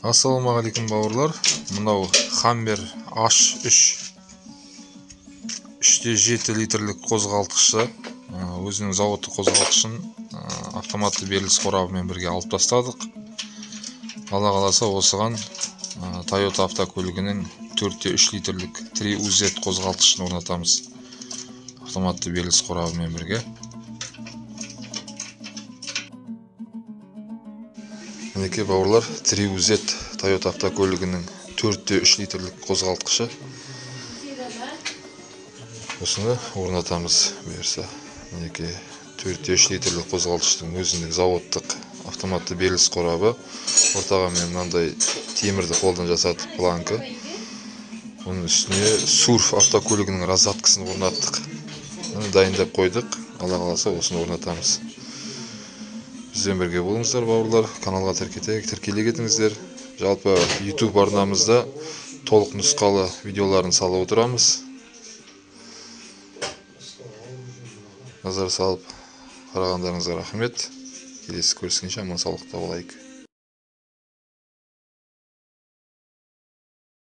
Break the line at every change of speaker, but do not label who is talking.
Ассалаумағалейкум бауырлар. Мынау Хаммер H3 3.7 литрлік қозғалтқышы. Өзінің зауыттық қозғалтқышын автоматты беріліс қорабымен бірге алып тастадық. Алла қаласа осыған Toyota автокөлігінің 4.3 литрлік 3UZ қозғалтқышын орнатамыз. Автоматты беріліс қорабымен бірге. Мінекей бауырлар, 3UZ Toyota автокөлігінің 4.3 литрлік қозғалтқышы. Осыны орнатамыз бұйырса. Мінекей 4.3 литрлік қозғалтқыштың өзіндік заводтық автоматты беріліс қорабы. Ортаға мен мынандай темірді қолдан жасатып планка. Оның үстіне Surf автокөлігінің розаткасын орнаттық. Дайындап қойдық. Алла қаласа осыны орнатамыз. Бізбен бірге болыңыздар бауырлар. Каналға тіркеле кетіңіздер. Жалпы YouTube арнамызда толық нұсқалы видеоларын салып отырамыз. Назар салып қарағандарыңызға рахмет. Келесі көріскенше аман саулықта болайық.